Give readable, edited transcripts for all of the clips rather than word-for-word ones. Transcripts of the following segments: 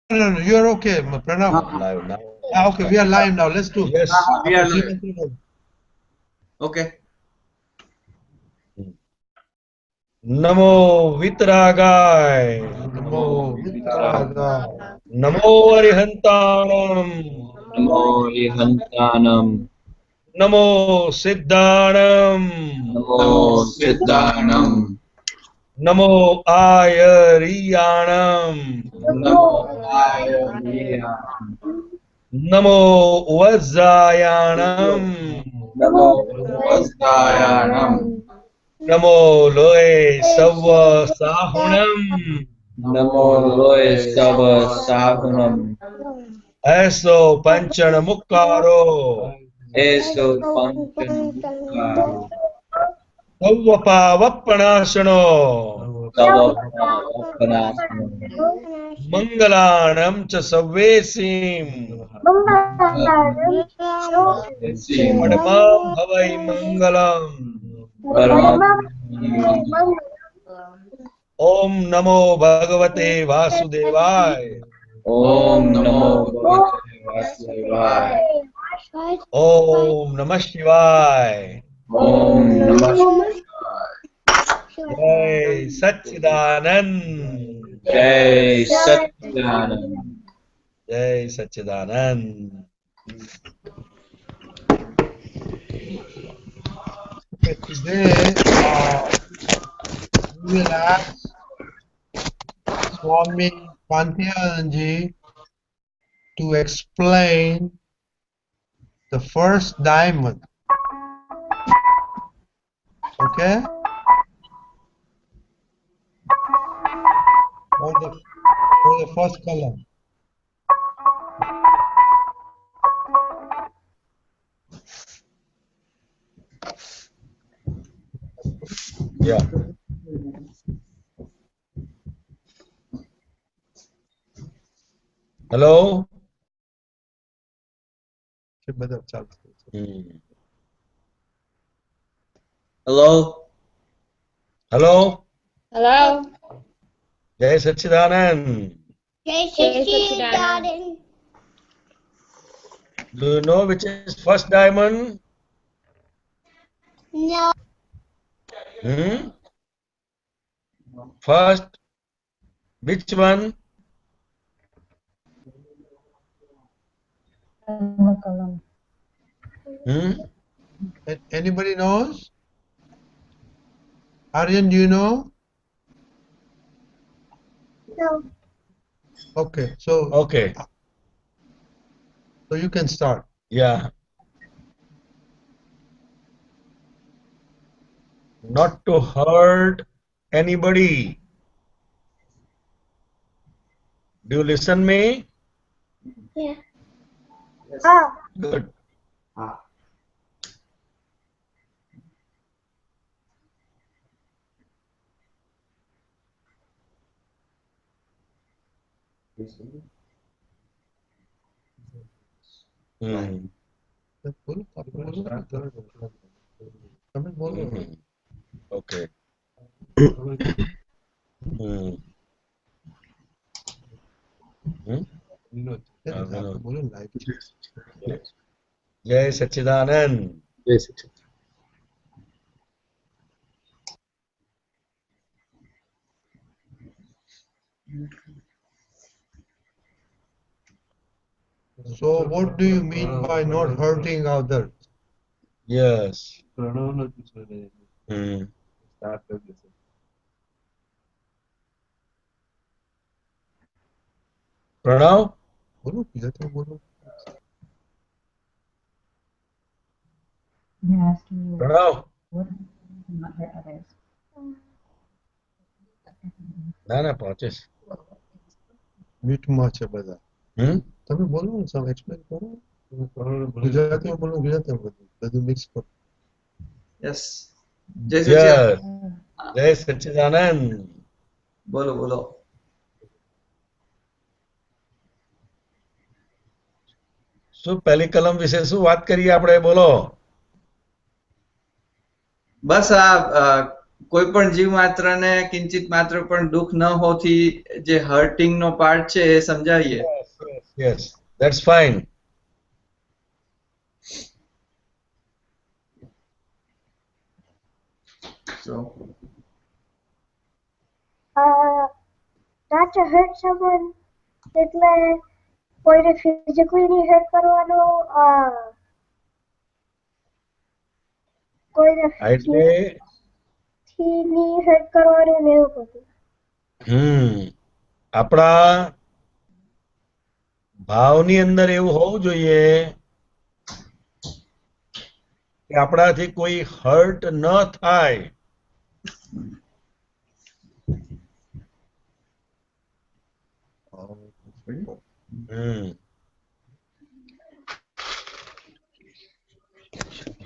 no, you are okay, Pranav. Live now. Okay, we are live now. Let's do. Yes. We are Okay, live. Okay. Namo Vitragay. Namo Vitraga. Namo Arihantanam. Namo Rihantanam. Namo Siddhanam. Namo Siddhanam. Namo Ayariyanam. Namo Ayariya. Namo Vajrayanam. Namo Vastayanam. Namo Loe Sava Sahunam. Namo Loe Sava Sahunam. Aso Panchana Mukkaro. Eso Panchan Mukha. Savvapavappanasano. Sava Papanasana. Mangalanam cha Savvesim. Padmam Bhavai Mangalam. Om Namo Bhagavate Vasudevaya. Om Namo Bhagavate Vasudevaya. Om Namah Shivaya. Om Namah Shivaya. Jai Satchidanand. Jai Satchidanand. Jai Satchidanand. Okay, today we will ask Swami Kantianandji to explain the first diamond. Okay? Or the first color. Yeah. Hello. Hello. Hello. Hello. Jai Satchidanand. Jai Satchidanand. Do you know which is first diamond? No. First, which one? Anybody knows? Aryan, do you know? No. Okay, so Okay. So you can start. Yeah. Not to hurt anybody. Do you listen me? Yeah. Yes. Good. Okay. Jai Satchidanand. Jai Satchidanand. So what do you mean by not hurting others? Yes. Pranav? Pranav? ના ના પહોંચે છે. મ્યુટમાં છે બધા. તમે બોલો ને સમ explain કરો. ગુજરાતીમાં બોલો ગુજરાતીમાં બધું મિક્સ કરો. Yes. Jai Satchidanand. જય સચ્ચિદાનંદ. બોલો બોલો. શું પહેલી કલમ વિશે શું વાત કરીએ આપણે બોલો. બસ આ કોઈ પણ જીવ માત્રને કિંચિત માત્ર પણ દુઃખ ન હોતી જે હર્ટિંગ નો પાર્ટ છે એ સમજાવીએ. Yes, that's fine. So, not to hurt someone એટલે કોઈને physically નહીં hurt કરવાનો, કોઈને એટલે થી નહીં hurt કરવાનું ને એવું બધું. આપણા ભાવની અંદર એવું હોવું જોઈએ કે આપણાથી કોઈ હર્ટ ન થાય.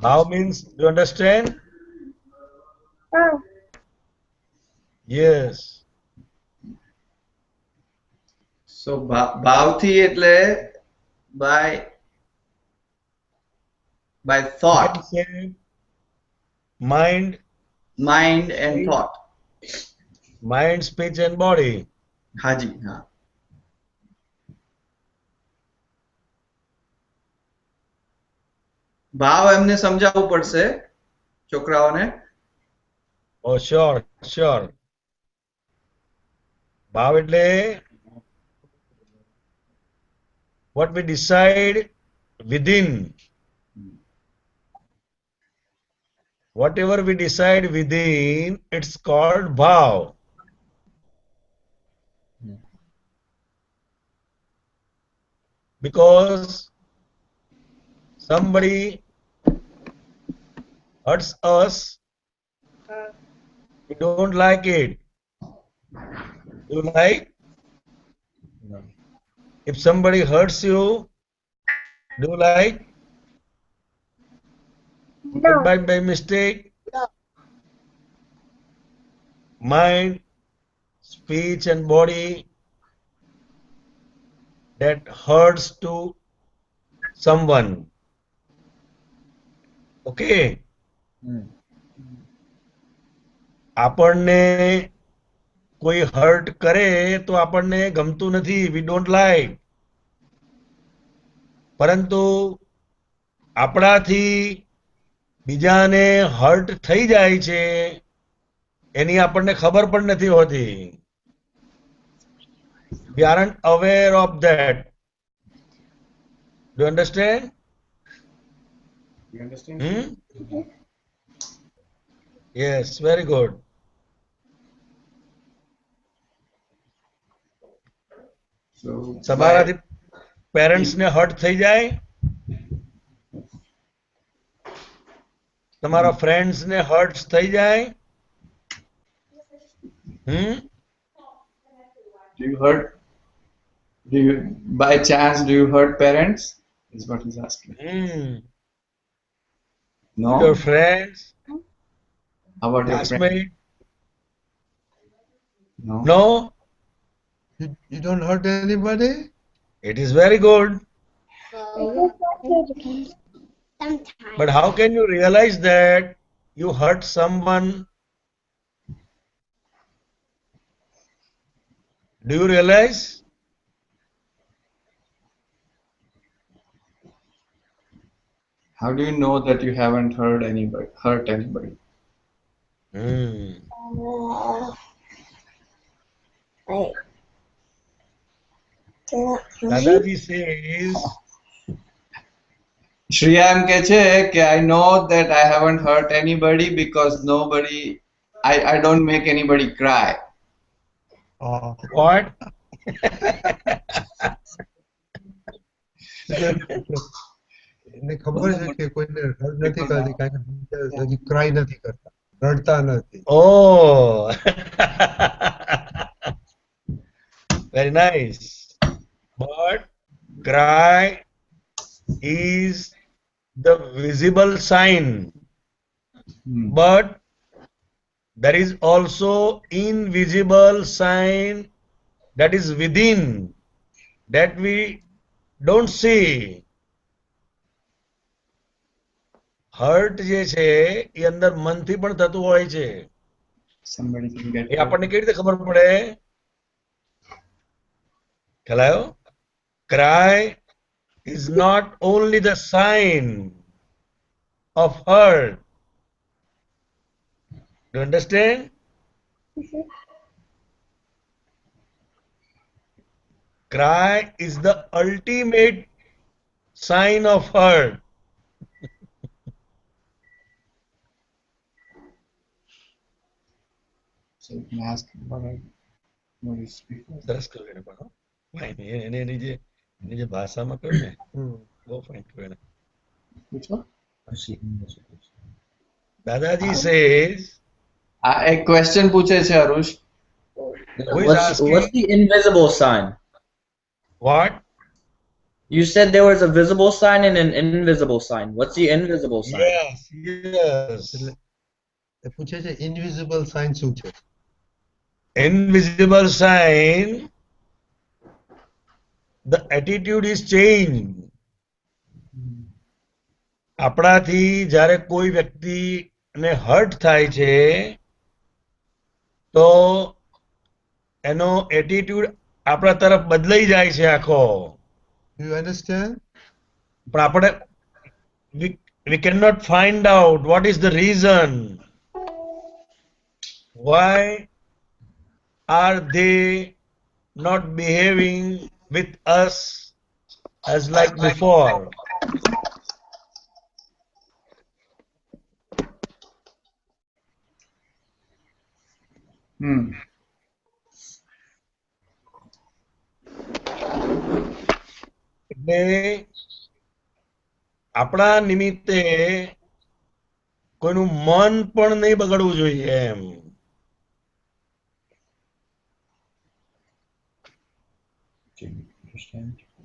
How means, do you understand? Yes. so ભાવથી એટલે by thought, Mind, mind and thought. mind, speech and body. હાજી, હા. ભાવ એમને સમજાવવું પડશે છોકરાઓને. Oh, sure, sure. ભાવ એટલે what we decide within. Whatever we decide within, it's called bhav. Because somebody hurts us, we don't like it. Do you like? No. If somebody hurts you, do you like? No. By mistake? No. Mind, speech and body that hurts to someone. Okay? આપણને કોઈ hurt કરે તો આપણને ગમતું નથી, we don't like. પરંતુ આપણાથી બીજાને હર્ટ થઈ જાય છે એની આપણને ખબર પણ નથી હોતી. We aren't aware of that. Do you understand? You understand? Yes, very good. So, તમારાથી પેરેન્ટ્સને હર્ટ થઈ જાય, તમારા ફ્રેન્ડ્સને હર્ટ થઈ જાય. do you hurt? By chance, do you hurt parents? Is what he's asking. No. Your friends, How about your friend? classmates? No. No, You don't hurt anybody? it is very good. Sometimes. But how can you realize that you hurt someone? Do you realize? How do you know that you haven't hurt anybody? Wait. Dadaji says, Shriya એમ કહે છે કે I know that I haven't hurt anybody because I don't make anybody cry. what? એને ખબર છે કે કોઈને hurt નથી કરતી, કારણ કે હજી ક્રાય નથી કરતા, રડતા નથી. Oh, very nice. But cry is the visible sign. But there is also invisible sign that is within, that we don't see. Hurt જે છે એ અંદર મનથી પણ થતું હોય છે. Somebody can get એ આપણને કેવી રીતે ખબર પડે? ખ્યાલ આવ્યો? Cry is not only the sign of hurt. Do you understand? Cry is the ultimate sign of hurt. So you can ask what is before. સરસ કહ્યું એને પણ હો. Fine. એની જે ભાષામાં કહ્યું ને બહુ ફાઇન કહ્યું એને. Which one? દાદાજી says, એક question પૂછે છે અરુષ. who is asking? What's the invisible sign? What? You said there was a visible sign and an invisible sign. What's the invisible sign? Yes. એ પૂછે છે ઇનવિઝિબલ સાઇન શું છે? Invisible sign, the attitude is changed. આપણાથી જ્યારે કોઈ વ્યક્તિને hurt થાય છે તો એનો એટીટ્યુડ આપણા તરફ બદલાઈ જાય છે આખો. Do you understand? પણ આપણે we cannot find out what is the reason. Why are they not behaving with us as like before? એટલે આપણા નિમિત્તે કોઈનું મન પણ નહીં બગડવું જોઈએ એમ.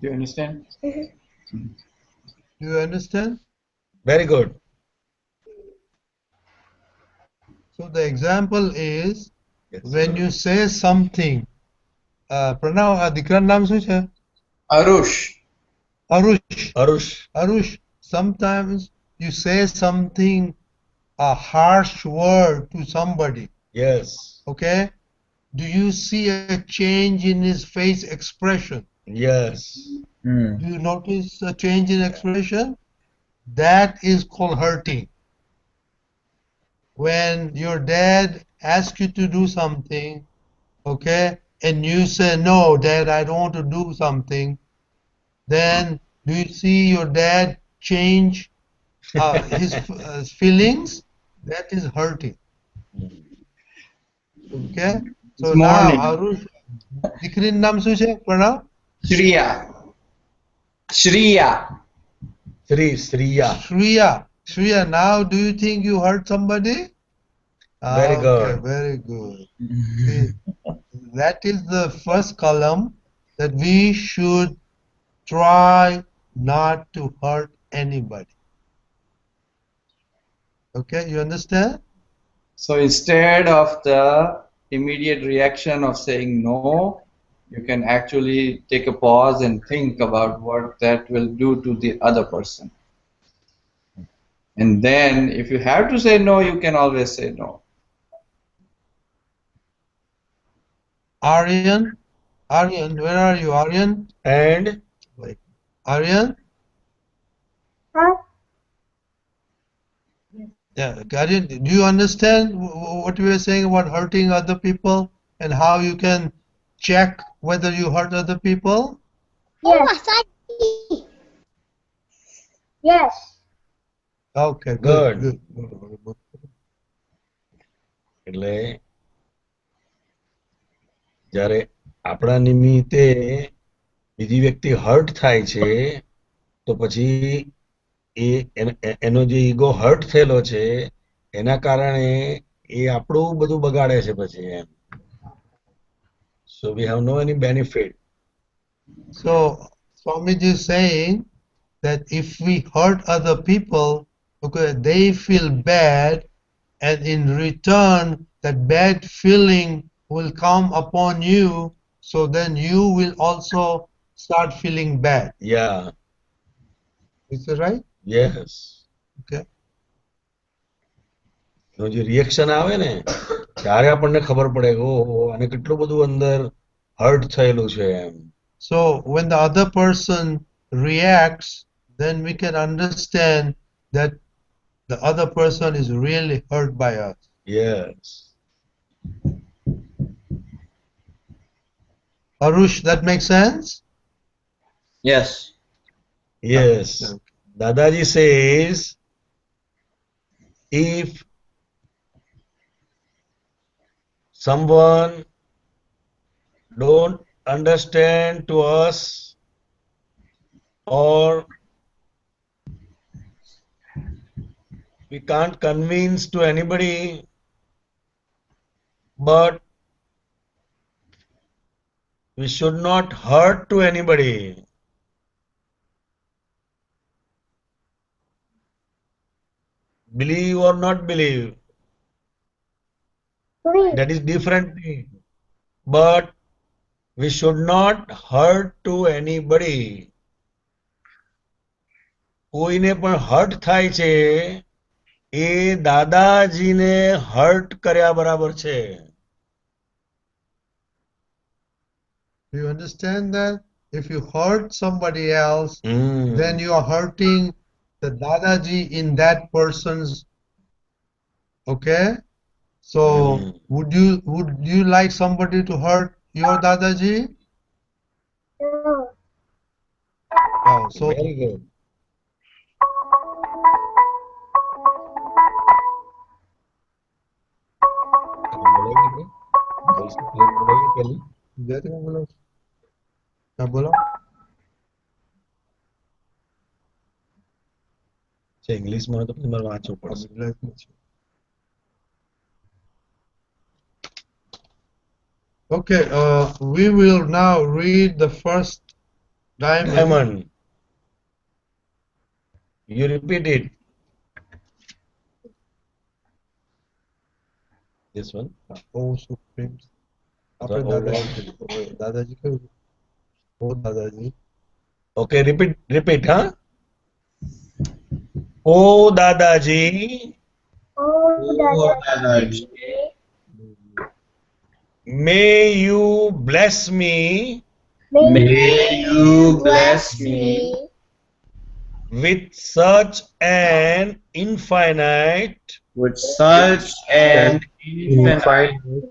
Do you understand? Do you understand? Very good. So the example is Yes. when you say something. Pranab આ દીકરાનું નામ શું છે? Arush. Arush, sometimes you say something, a harsh word to somebody, Yes. okay? Do you see a change in his face expression? Yes. Do you notice a change in expression? That is called hurting. When your dad asks you to do something, okay, and you say, no, Dad, I don't want to do something, then do you see your dad change his feelings? That is hurting. Okay? So It's now, morning. Arush, દીકરીનું નામ શું છે Pranab? Shriya. Shriya, now do you think you hurt somebody? Very Okay, good. very good. See, that is the first column, that we should try not to hurt anybody. Okay, you understand? So instead of the immediate reaction of saying no, you can actually take a pause and think about what that will do to the other person. And then if you have to say no, you can always say no. Aryan, where are you, Aryan? And Aryan? Huh? Yeah, Aryan, do you understand what we were saying about hurting other people and how you can check whether you hurt other people? Yes. Yes. Okay, Good. good. એટલે જ્યારે આપણા નિમિત્તે બીજી વ્યક્તિ hurt થાય છે તો પછી એનો જે ઈગો હર્ટ થયેલો છે એના કારણે એ આપણું બધું બગાડે છે પછી એમ. So we have no any benefit. So Swamiji is saying that if we hurt other people, okay, they feel bad, and in return that bad feeling will come upon you, so then you will also start feeling bad. Yeah. Is that right? Yes. Okay. એનું જે reaction આવે ને ત્યારે આપણને ખબર પડે કે ઓહો આને કેટલું બધું અંદર હર્ટ થયેલું છે એમ. So when the other person reacts, then we can understand that the other person is really hurt by us. Yes. Arush, that makes sense? Yes. Yes. Okay. Dadaji says, if someone don't understand to us or we can't convince to anybody, but we should not hurt to anybody. Believe or not believe, Believe. that is different thing. But we should not hurt to anybody. કોઈને પણ hurt થાય છે એ દાદાજીને hurt કર્યા બરાબર છે. Do you understand that? If you hurt somebody else, Hmm. then you are hurting the Dadaji in that person's. Okay? So would you like somebody to hurt your Dadaji? No. Oh, so Very good. Gujarati માં બોલો. હા બોલો. ઇંગ્લિશમાં તો તમારે વાંચવું પડશે. ગુજરાતીમાં છે. Okay, we will now read the first diamond. Diamond. You repeat it. This one. Oh, Supreme. આપણે Oh, દાદાજી કયું? ઓ દાદાજી. Okay, repeat, huh? Oh, Dadaji, Oh, Dadaji. may you bless me May you bless me with such an infinite with such an infinite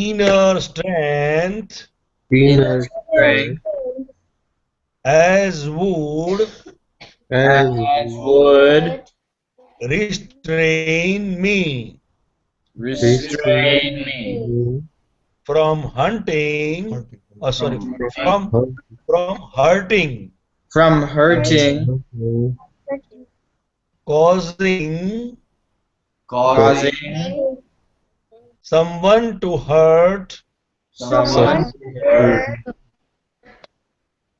inner strength inner strength as would as would restrain me restrain me from hunting, from hurting, from hurting, causing causing someone to hurt someone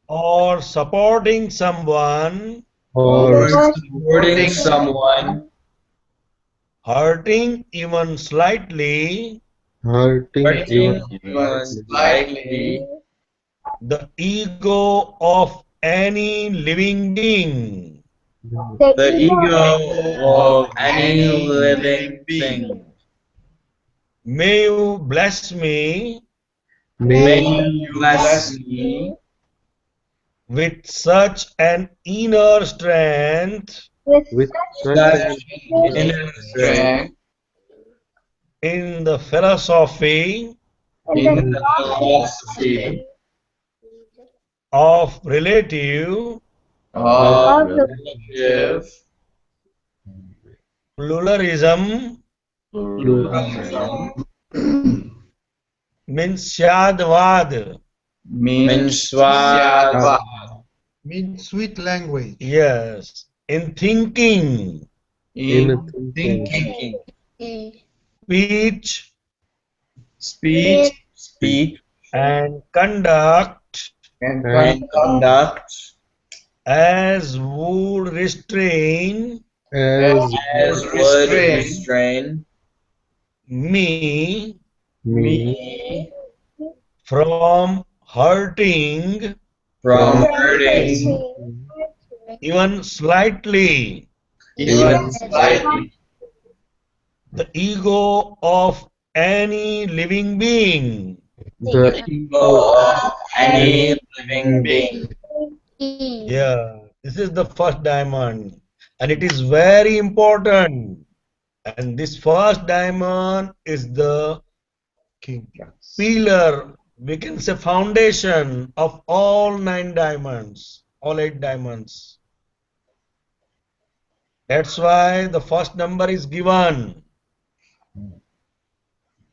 or supporting someone or supporting someone hurting even slightly hurting even slightly the ego of any living being. the ego of any living thing. May you bless me May you bless me with such an inner strength with such inner strength in the philosophy in the philosophy of relative of relative pluralism pluralism means Shadvad. means Swami. Means sweet language. Yes, in thinking, In thinking, speech, and conduct and conduct as would restrain as would restrain me me from hurting from hurting even slightly even slightly The ego of any living being. The ego of any living being. Yeah, this is the first diamond, and it is very important. And this first diamond is the King. pillar, we can say foundation of all 9 diamonds, all 8 diamonds. That's why the first number is given.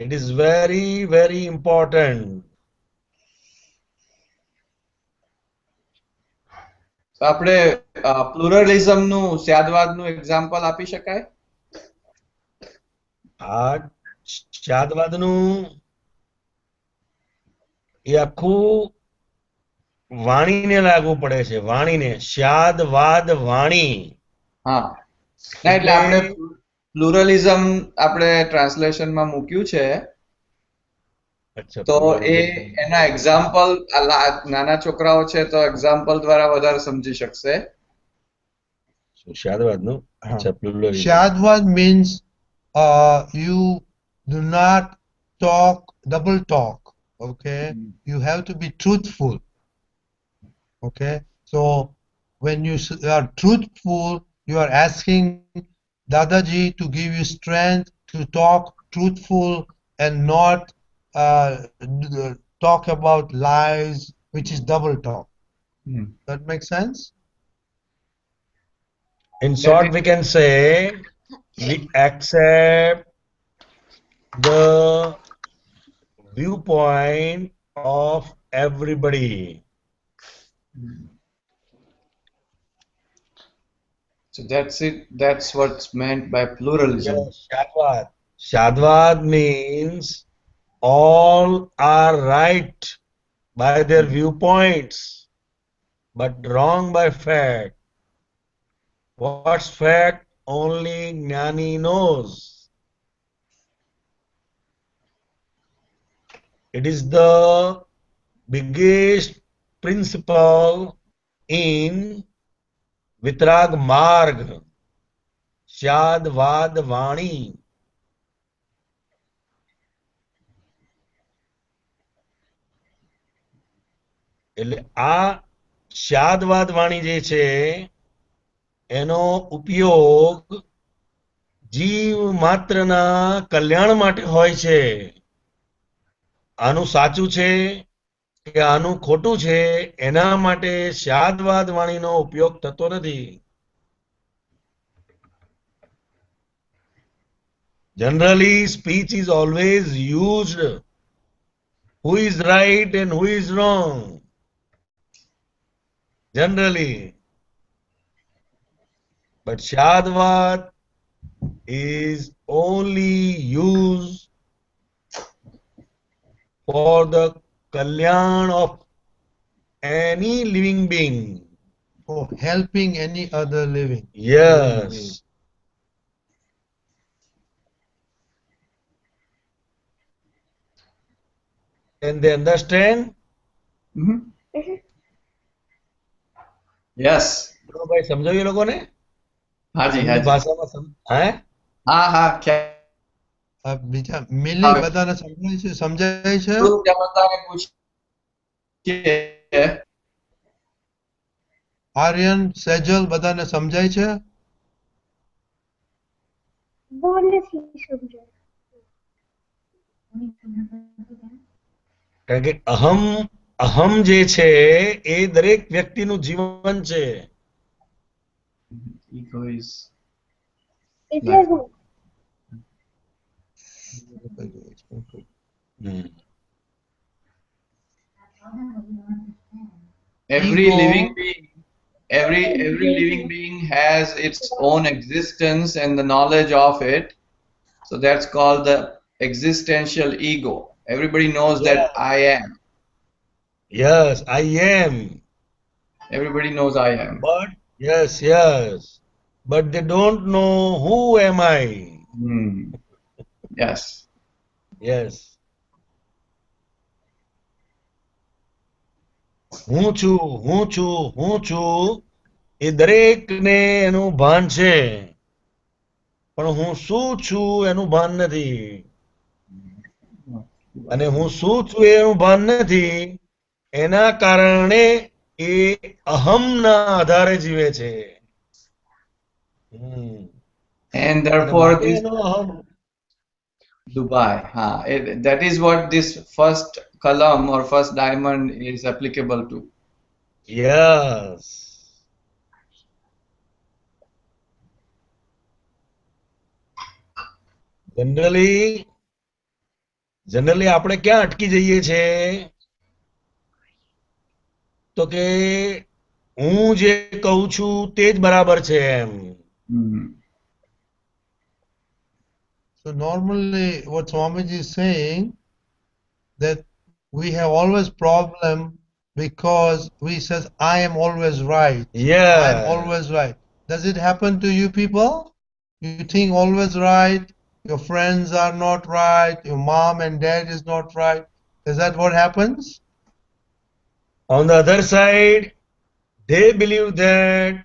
It is very, very important. તો આપણે પ્લુરલિઝમ નું સ્યાદવાદ નું example આપી શકાય? આ શાદવાદનું એ આખું વાણીને લાગુ પડે છે, વાણીને. શાદ વાદ વાણી. હા, ના એટલે આપણે પ્લુરલિઝમ આપણે ટ્રાન્સલેશનમાં મૂક્યું છે, અચ્છા, તો એ એના એક્ઝામ્પલ નાના છોકરાઓ છે તો એક્ઝામ્પલ દ્વારા વધારે સમજી શકશે. શાદવાદનું અચ્છા પ્લુરલિઝમ. Shadwad means you do not talk, double talk. Okay, you have to be truthful. Okay, so when you are truthful, you are asking Dadaji to give you strength to talk truthful and not talk about lies, which is double talk. That makes sense? In short, we can say we accept the viewpoint of everybody. So that's it. That's what's meant by pluralism. Yes, Shadwad. Shadwad means all are right by their viewpoints, but wrong by fact. What's fact? Only Gnani knows. It is the biggest principle in Vitrag Marg, Shad Vad Vani. એટલે આ શાદવાદ વાણી જે છે એનો ઉપયોગ જીવ માત્રના કલ્યાણ માટે હોય છે. આનું સાચું છે કે આનું ખોટું છે એના માટે શાદવાદ વાણીનો ઉપયોગ થતો નથી. Generally, speech is always used who is right and who is wrong. Generally. But Shadwad is only used for the kalyan of any living being. For helping any other living. Yes. Can they understand? Yes. ભાઈ સમજાવ્યું એ લોકોને? હાજી, એમની હાજી. ભાષામાં હે? હા, હા, બીજા મિલી બધાને સમજાય છે? બધાને પૂછીએ. આર્યન, સેજલ બધાને સમજાય છે? બહુ નથી સમજાય. કારણ કે અહમ જે છે એ દરેક વ્યક્તિનું જીવન છે. Ego is એટલે હું every Ego. living being, every living being has its own existence and the knowledge of it. So that's called the existential ego. Everybody knows that I am. Yes, I am. Everybody knows I am. But yes. But they don't know who am I. Yes. Yes. હું છું એ દરેકને એનું ભાન છે. પણ હું શું છું એનું ભાન નથી, અને હું શું છું એનું ભાન નથી, એના કારણે એ અહમના આધારે જીવે છે. And અને therefore માટે this એનો અહમ. Dubai, that is what this first column or first diamond is applicable to. Yes. Generally આપણે ક્યાં અટકી જઈએ છે, તો કે હું જે કહું છું તે જ બરાબર છે એમ. So normally what Swamiji is saying, that we have always problem because we says I am always right. Yeah. I am always right. Does it happen to you people? You think always right, your friends are not right, your mom and dad is not right. Is that what happens? On the other side, they believe that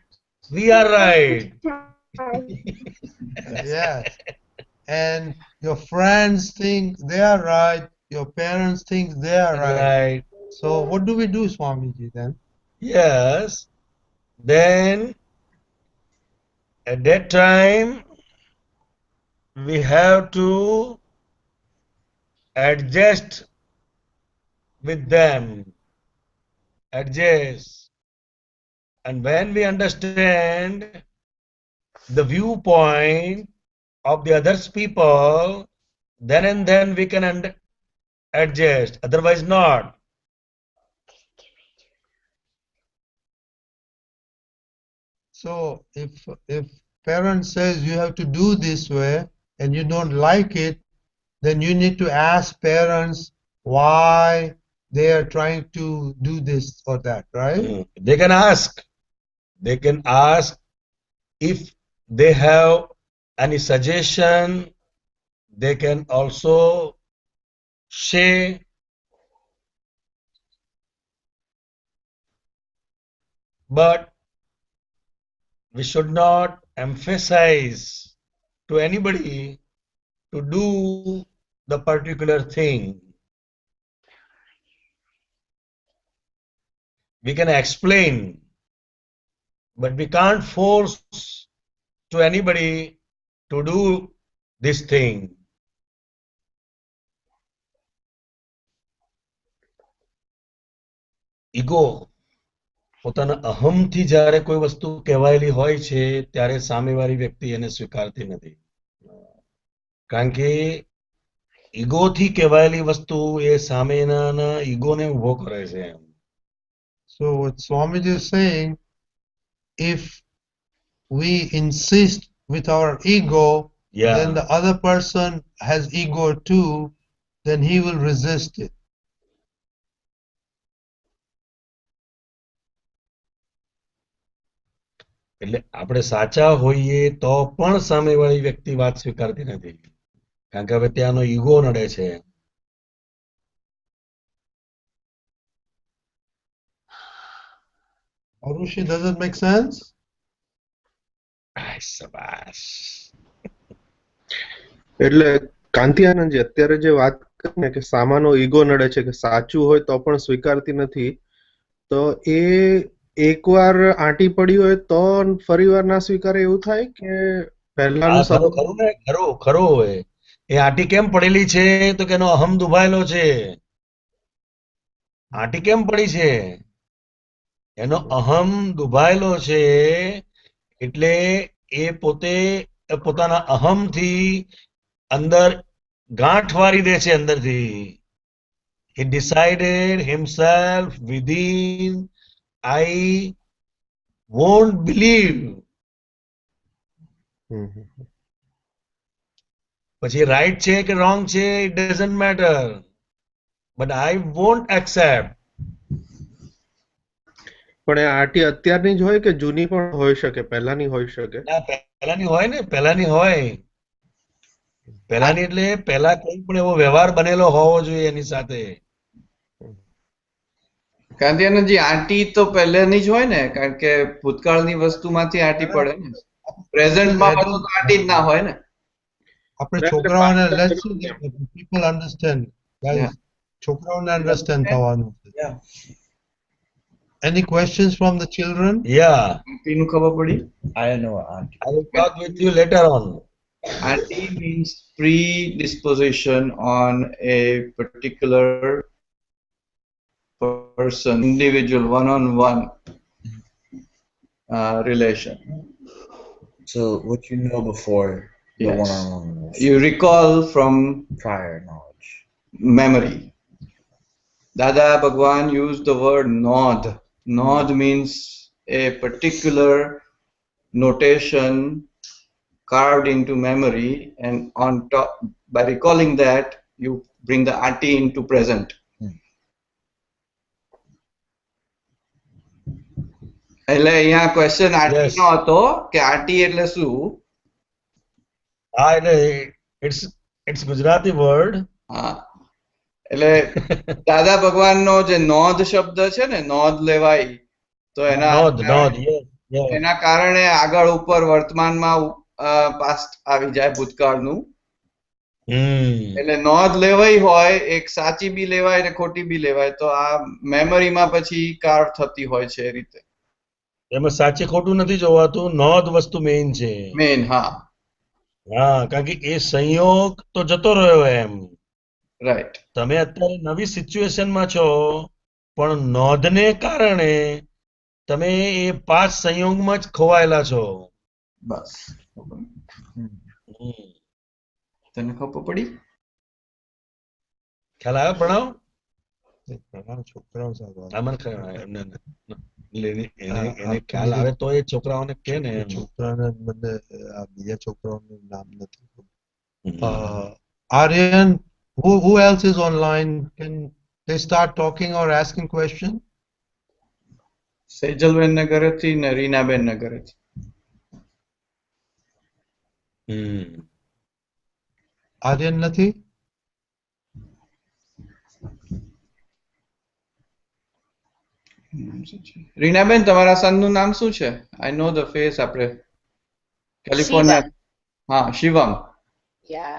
we are right. Yes. And your friends think they are right, your parents think they are right. Right. So what do we do, Swamiji, then? Yes. Then at that time we have to adjust with them. Adjust. And when we understand the viewpoint of the others people, then and then we can adjust. Otherwise not. So if parents says you have to do this way and you don't like it, then you need to ask parents why they are trying to do this or that, right? They can ask. They can ask if they have any suggestion. They can also say. But we should not emphasize to anybody to do the particular thing. We can explain, but we can't force to anybody to do this thing. Ego પોતાના અહમથી જ્યારે કોઈ વસ્તુ કહેવાયેલી હોય છે ત્યારે સામેવાળી વ્યક્તિ એને સ્વીકારતી નથી, કારણ કે ઈગોથી કહેવાયેલી વસ્તુ એ સામેના ઈગોને ઊભો કરે છે. So what Swamiji is saying, if we insist with our ego, then the other person has ego too, then he will resist it. એટલે આપણે સાચા હોઈએ તો પણ સામેવાળી વ્યક્તિ વાત સ્વીકારતી નથી, કારણ કે હવે ત્યાંનો ઈગો નડે છે. Arushi, does it make sense? એટલે કાંતિયાનંદજી અત્યારે જે વાત કરી ને કે સામાનો ઈગો નડે છે, કે સાચું હોય તો પણ સ્વીકારતી નથી, તો એ એકવાર આંટી પડી હોય તો ફરીવાર ના સ્વીકારે એવું થાય કે પહેલાનું ખરું ને, ખરું હોય. એ આંટી કેમ પડેલી છે, તો કે એનો અહમ દુભાયેલો છે. આંટી કેમ પડી છે? એનો અહમ દુભાયેલો છે, એટલે એ પોતે પોતાના અહમથી અંદર ગાંઠ વારી દે છે અંદરથી. He decided himself within, I won't believe. પછી રાઈટ છે કે રોંગ છે, it doesn't matter, but I won't accept. પણ એ આંટી અત્યારની જ હોય કે જૂની પણ હોઈ શકે, પહેલાની હોઈ શકે? ના, પહેલાની હોય ને, પહેલાની હોય. પહેલાની એટલે પહેલા કોઈ પણ એવો વ્યવહાર બનેલો હોવો જોઈએ એની સાથે. કાંતિયાનંદજી, આંટી તો પહેલેની જ હોય ને, કારણ કે ભૂતકાળની વસ્તુમાંથી આંટી પડે ને. પ્રેઝન્ટમાં બધું તો આંટી જ ના હોય ને. આપણે એટલે છોકરાઓને પાછળ let's જવાનું see M. that people understand guys. Yeah. છોકરાઓને understand થવાનું છે. Yeah. Any questions from the children? Yeah, આંટીનું ખબર પડી? I don't know. I will talk with you later on. Anti means predisposition on a particular person, individual, one-on-one relation. So what you know before the Yes. one-on-one relationship, You recall from prior knowledge. memory. Dada Bhagwan used the word nod. Nod means a particular notation carved into memory, and on top, by recalling that, you bring the ati into present. એટલે અહીંયા question આટી Yes. નો હતો કે આટી એટલે શું? Ah, it's Gujarati word. હા, એટલે દાદા ભગવાનનો જે નોંધ શબ્દ છે ને, નોંધ લેવાય, તો Nod, yes, yes. એના કારણે આગળ ઉપર વર્તમાનમાં પાસ્ટ આવી જાય ભૂતકાળનું. એટલે નોંધ લેવાઈ હોય, એક સાચી બી લેવાય ને ખોટી બી લેવાય, તો આ મેમરીમાં પછી કાર્વ થતી હોય છે એ રીતે. એમાં સાચે ખોટું નથી જોવાતું, નોંધ વસ્તુ મેઇન છે. મેન, હા, હા, કારણ કે એ સંયોગ તો જતો રહ્યો એમ. રાઈટ. તમે અત્યારે નવી સિચ્યુએશનમાં છો, પણ નોંધને કારણે તમે એ પાંચ સંયોગમાં જ ખોવાયેલા છો. બસ. હમ. તને ખબર પડી? ખ્યાલ આવ્યો પ્રણવ? છોકરાઓ સાથે વાત. આ મને એને ખ્યાલ આવે તો એ છોકરાઓને કે ને એમ. છોકરાને મને આ બીજા છોકરાઓનું નામ નથી ખબર. Aryan, who else is online? Can they start talking or asking questions? Sejalben ને ઘરેથી ને રીનાબેન ને ઘરેથી. Aryan નથી? રીનાબેન, તમારા સનનું નામ શું છે? આઈ નો ધ ફેસ. આપણે કેલિફોર્નિયા. હા, Shivam. Yeah.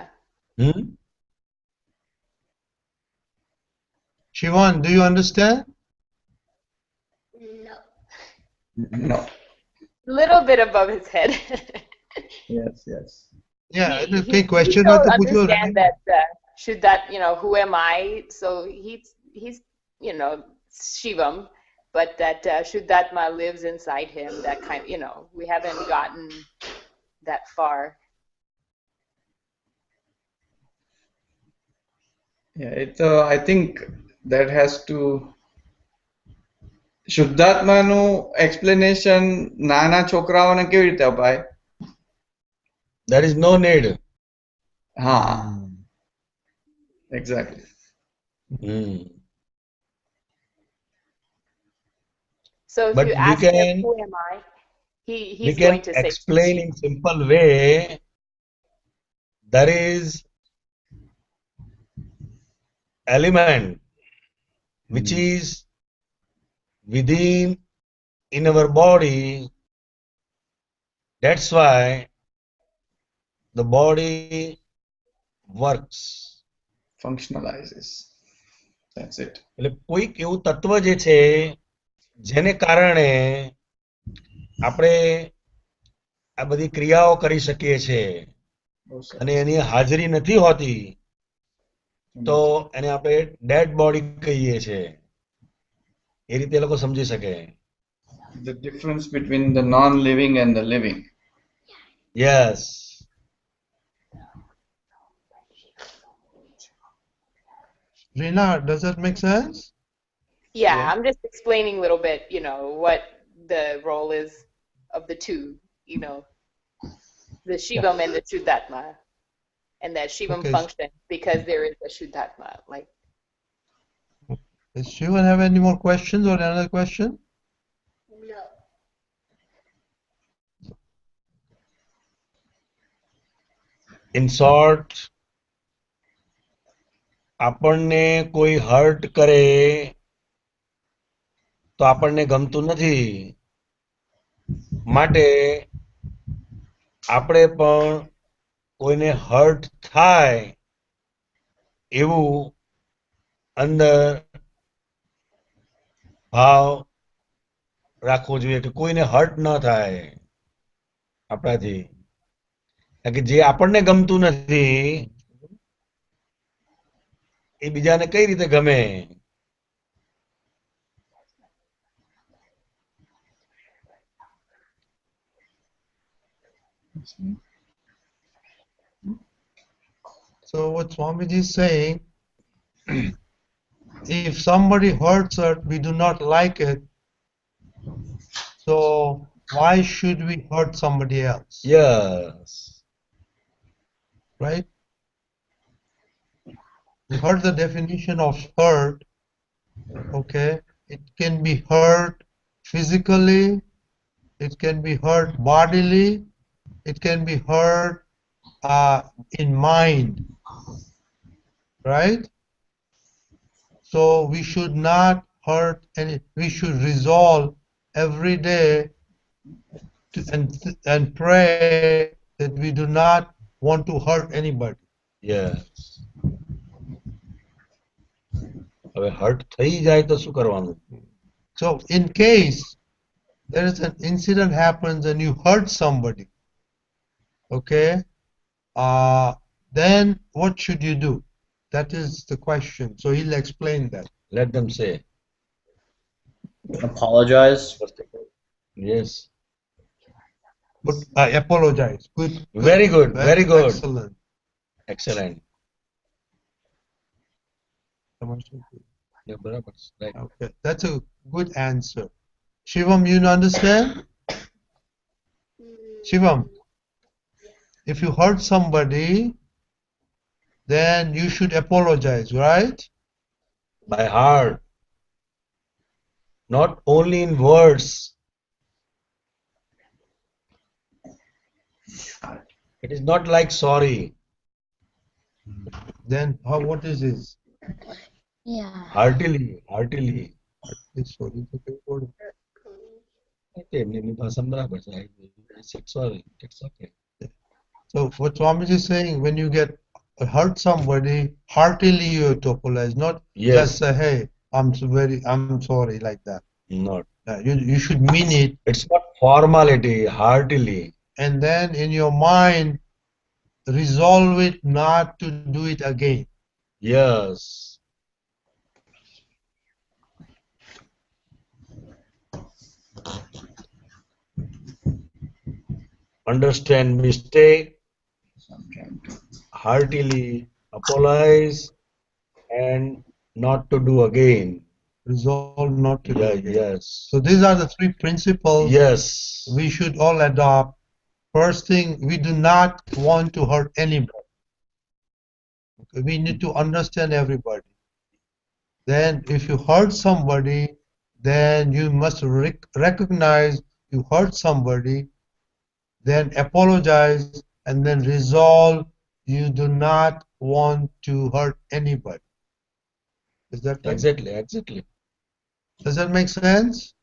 Shivan, do you understand? No. No. Little bit above his head. Yes, yes. Yeah, he okay, question don't હોય તો પૂછો. understand that should that, who am I? So he's Shivam, but that Shuddhatma lives inside him. That kind, we haven't gotten that far. Yeah, I think that has to. શુદ્ધાત્માનું explanation નાના છોકરાઓને કેવી રીતે અપાય? There is no need. હા, exactly. So if But you we ask him, can- who am I? We He's can going to say, explain in simple way. There is element which is within in our body. That's why the body works. Functionalizes. That's it. એટલે કોઈક એવું તત્વ જે છે જેને કારણે આપણે આ બધી ક્રિયાઓ કરી શકીએ છે, અને એની હાજરી નથી હોતી તો એને આપણે ડેડ બોડી કહીએ છે. એ રીતે એ લોકો સમજી શકે. The difference between the non-living and the living. Yes. Rina, does that make sense? yeah, I'm just explaining a little bit, what the role is of the two, the Shivam and the Shuddhatma, and that Shivam Okay. functions because there is a Shuddhatma. Like, Does Shivan have any more questions or another question? No. In short, આપણને કોઈ hurt કરે તો આપણને ગમતું નથી, માટે આપણે પણ કોઈને હર્ટ થાય એવું અંદર ભાવ રાખવો જોઈએ કે કોઈને હર્ટ ન થાય આપણાથી. કારણ કે જે આપણને ગમતું નથી એ બીજાને કઈ રીતે ગમે? So what Swamiji is saying, if somebody hurts us, we do not like it. So why should we hurt somebody else? Yes. Right? We heard the definition of hurt. Okay, it can be hurt physically, it can be hurt bodily, it can be hurt in mind, right? So we should not hurt any. We should resolve every day and pray that we do not want to hurt anybody. Yes. હવે hurt થઈ જાય તો શું કરવાનું? So in case there is an incident happens and you hurt somebody, okay, then what should you do? That is the question. So he'll explain that. Let them say. Apologize. Yes. But I apologize. Good. Very good. Very good. Excellent. Excellent. Yeah, barabar. Right. Okay, that's a good answer. Shivam, you understand? Shivam, if you hurt somebody, then you should apologize, right? By heart. Not only in words. It is not like sorry. Then how? What is this? Yeah. Heartily. Heartily. Sorry. એમની ભાષામાં બરાબર છે. Sorry. It's okay. So what Swamiji is saying, when you get hurt somebody, heartily you have to apologize, not Yes. just say, "Hey, I'm sorry," like that. Not. You should mean it, It's not formality. Heartily. and then in your mind resolve it not to do it again. Yes. Understand mistake, heartily apologize, and not to do again. Resolve not to do Yeah, again. yes. So these are the three principles Yes. we should all adopt. First thing, we do not want to hurt anybody. Okay, we need to understand everybody. Then if you hurt somebody, then you must recognize you hurt somebody, then apologize, and then resolve you do not want to hurt anybody. Is that right? Exactly. Exactly. Does that make sense?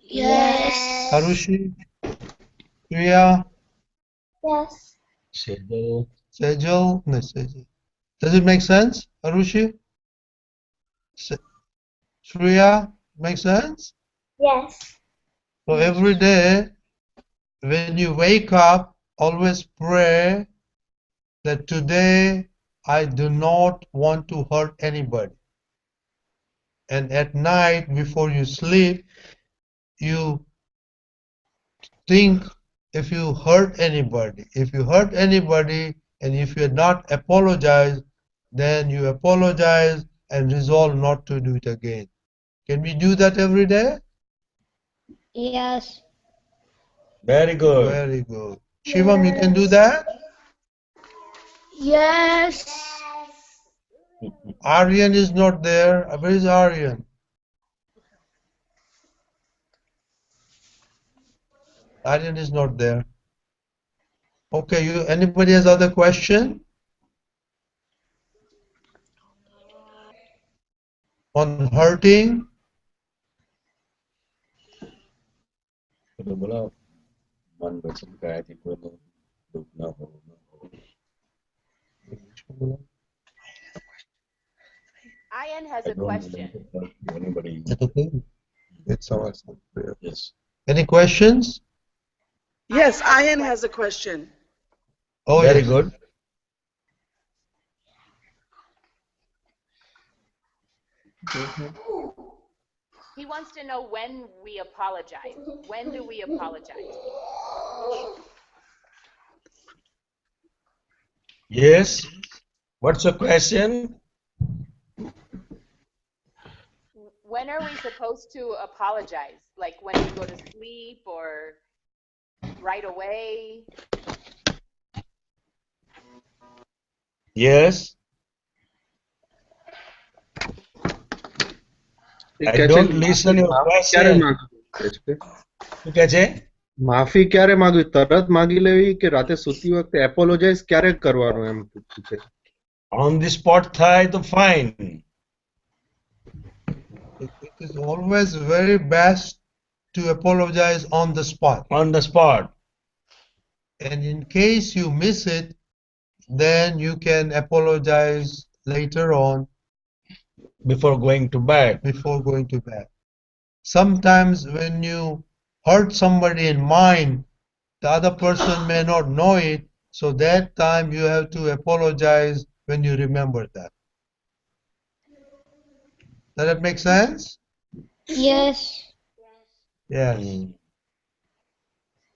Yes. Harushi? Priya? Yes. Sejal? No, Sejal. Does it make sense, Harushi? Shreya, make sense? Yes. So every day, when you wake up, always pray that today I do not want to hurt anybody. And at night, before you sleep, you think if you hurt anybody. If you hurt anybody and if you not apologize, then you apologize and resolve not to do it again. Can we do that every day? Yes. Very good. Very good. Shivam, you can do that? Yes. Aryan is not there. Where is Aryan? Aryan is not there. Okay, anybody has other question? On hurting? મન વચન કાયાથી કોઈનું દુઃખ ન હોવું ન હોવું. Ian has I a don't question. want to hurt anybody. That's okay. It's our prayer. Yes. Any questions? Yes, Ian has a question. Oh, Very yes. good. He wants to know when we apologize. When do we apologize? Yes. What's your question? When are we supposed to apologize? Like when we go to sleep or right away? Yes. I don't listen your question. શું કહે છે? માફી ક્યારે માંગવી? તરત માગી લેવી કે રાતે સૂતી વખતે એપોલોજાઇઝ ક્યારે કરવાનું એમ પૂછે? On the spot થાય તો fine. It is always very best to apologize on the spot. On the spot. And in case you miss it, then you can apologize later on. Before going to bed. Before going to bed. Sometimes when you hurt somebody in mind, the other person may not know it, so that time you have to apologize when you remember that. Does that make sense? Yes. Yes.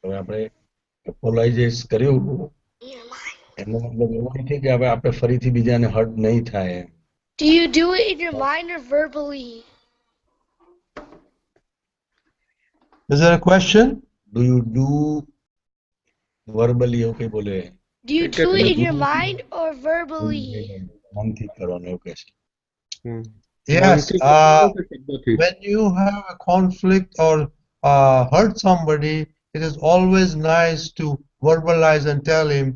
હવે આપણે એપોલાઇઝ કર્યું એનો મતલબ એવો નથી કે હવે આપણે ફરીથી બીજાને હર્ટ નહીં થાય. Do you do it in your mind or verbally? Is there a question? Do you do verbally? Okay, બોલે. Do you do it in your mind or verbally? મનથી કરવાનું એવું કહે છે. Yes. When you have a conflict or hurt somebody, it is always nice to verbalize and tell him,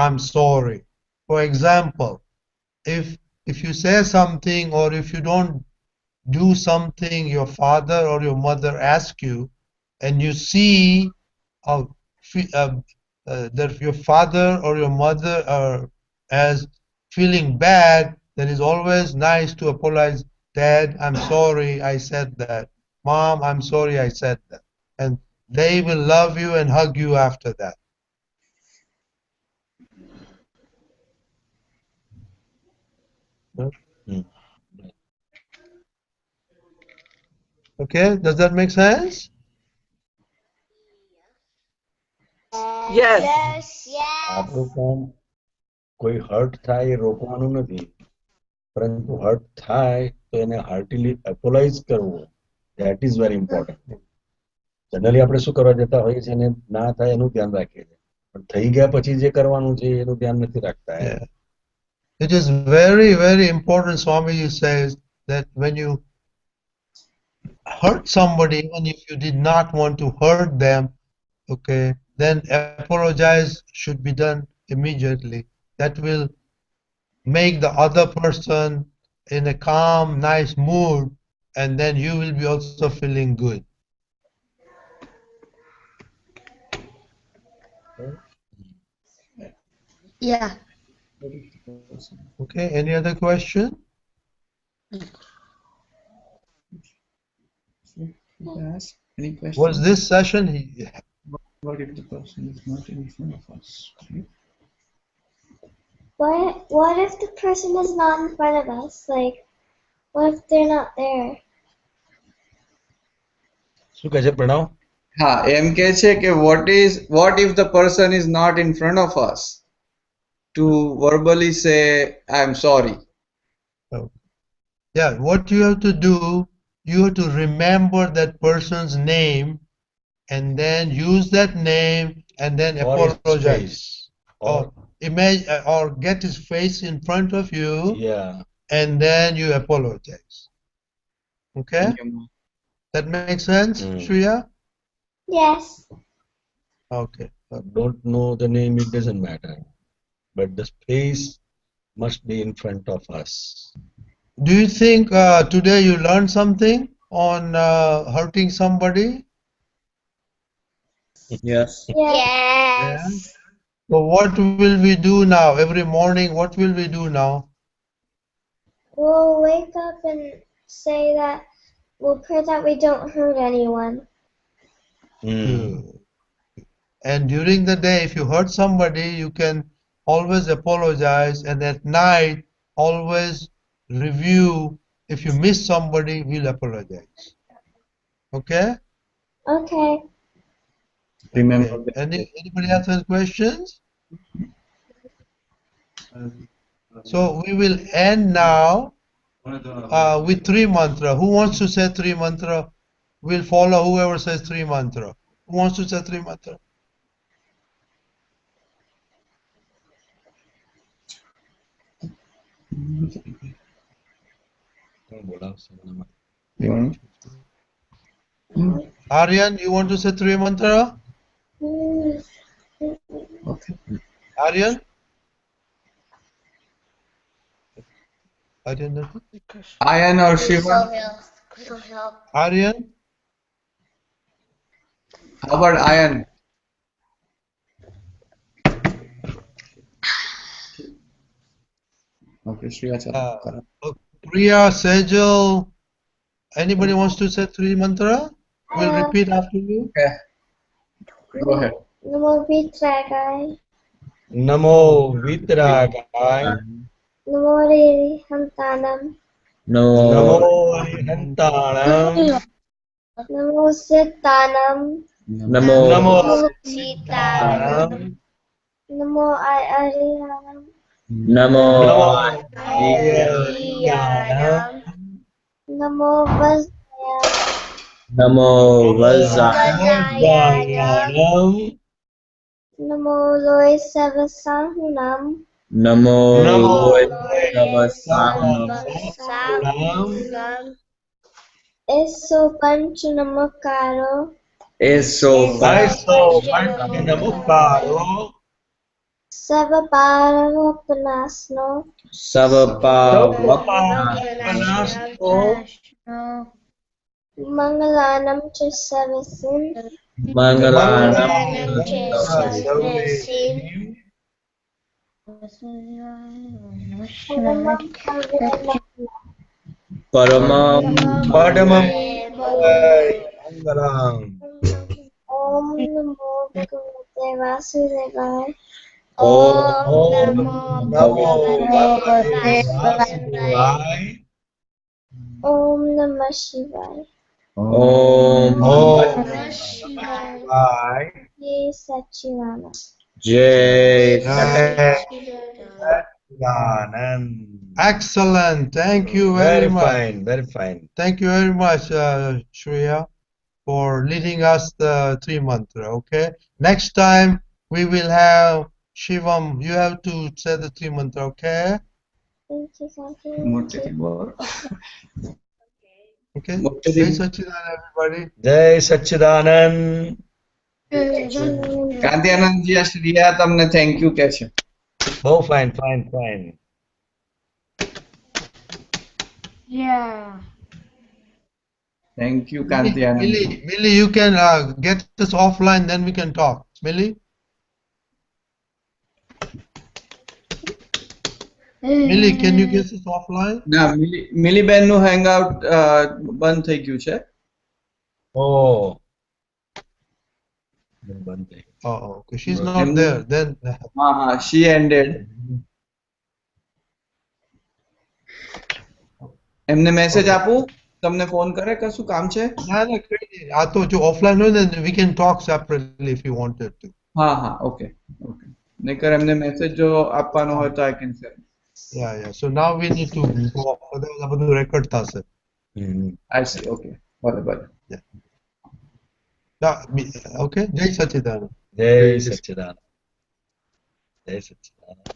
I'm sorry. For example, if you say something or if you don't do something your father or your mother ask you, and you see that your father or your mother are as feeling bad, then it's always nice to apologize. Dad, I'm sorry I said that. Mom, I'm sorry I said that. And they will love you and hug you after that. Okay, does that make sense? Yes. આપણું કામ કોઈ hurt થાય એ રોકવાનું નથી, પરંતુ hurt થાય તો એને heartily એપોલાઇઝ કરવો, that is very important. Generally આપણે શું કરવા જતા હોઈએ છીએ અને ના થાય એનું ધ્યાન રાખીએ છીએ, પણ થઈ ગયા પછી જે કરવાનું છે એનું ધ્યાન નથી રાખતા. It is very, very important, Swamiji says, that when you hurt somebody, even if you did not want to hurt them, okay, then apologize should be done immediately. That will make the other person in a calm, nice mood, and then you will be also feeling good. Yeah. Okay, any other question? Ask any question? Was this session? What if the person is not in front of us? What if the person is not in front of us? Like, what if they're not there? શું કહે છે પ્રણવ? હા, એમ કહે છે કે what if the person is not in front of us? To verbally say I'm sorry. Yeah, what you have to do, you have to remember that person's name and then use that name and then apologize. Or imagine or get his face in front of you. Yeah. And then you apologize. Okay? That makes sense, Shreya? Yes. Okay. Don't know the name, it doesn't matter. But the face must be in front of us. Do you think today you learned something on hurting somebody? Yes. Yes. So what will we do now? Every morning, what will we do now? We'll wake up and say that we'll pray that we don't hurt anyone. Good. And during the day, if you hurt somebody, you can always apologize. And at night, always review. If you miss somebody, we'll apologize. Okay? Okay. Remember Okay. that. Anybody else has questions? So we will end now with three mantra. Who wants to say three mantra? We'll follow whoever says three mantra. Who wants to say three mantra? Aryan, you want to say three mantra? Okay. Aryan? Aryan, nothing? Ayan or Shiva? Aryan? How about Ayan? Okay, Shreya chalo. Priya, Sejal, anybody wants to say three mantra? We'll repeat after you. Okay. Go ahead. Namo Vitragai. Namo Vitragai. Namo Riri Hantanam. Namo No. Arihantanam. Namo Sitanam. Namo. Namo Sita. Sitanam. Namo Arihanam. Namo. Namo Yanam. Namo Vajrayam. Namo Vaza. Vazayanam. Vazayanam. Namo Loy Savasahunam. Namo Namo Loy Sama Savasana. Sahulam. Eso Panchanamakaro. Eso Vaiso Vaisyanamukaro. Savaparavapanasno. Savapa Panasto. Mangalanam Chasavasin. Mangalanam. Sarvesim. Paramam. Padamam Mangalam. Om Namo Bhagavate Vasudevaya. Om Namo Namo Bhagavate Vasudevaya. Vasudevaya. Om Namah Shivaya. Om Om Shivaya. Ye Satchidananda. Jai Anand. Excellent. Thank you very Very much. fine, very fine. Thank you very much, Shreya, for leading us the three mantra. Okay. Next time we will have Shivam. You have to say the three mantra. Okay. Thank you, Kantianandji. Okay. Mukti Jai din. Satchidanand, everybody. Jai Satchidanand. Kantianandji આ શ્રીયા તમને thank you કહે છે. Oh, fine, fine, fine. Yeah. Thank you, Kantianandji. Millie, you can get us offline, then we can talk. Millie? Millie, can you get us offline? ના મિલીબેનનું hangout બંધ થઈ ગયું છે. Oh. Oh, okay. She's not there. Then હા હા, she ended. એમને message આપું, તમને ફોન કરે, કશું કામ છે? ના, આ તો જો offline હોય ને, we can talk separately if you wanted to. હા હા, ઓકે ઓકે. નહીતર એમને મેસેજ જો આપવાનો હોય તો I can send. Yeah. So now we need to go off. Otherwise આ બધું record થશે. I see, okay. બરાબર. Okay. Jai Satchidanand. Jai Satchidanand. Jai Satchidanand.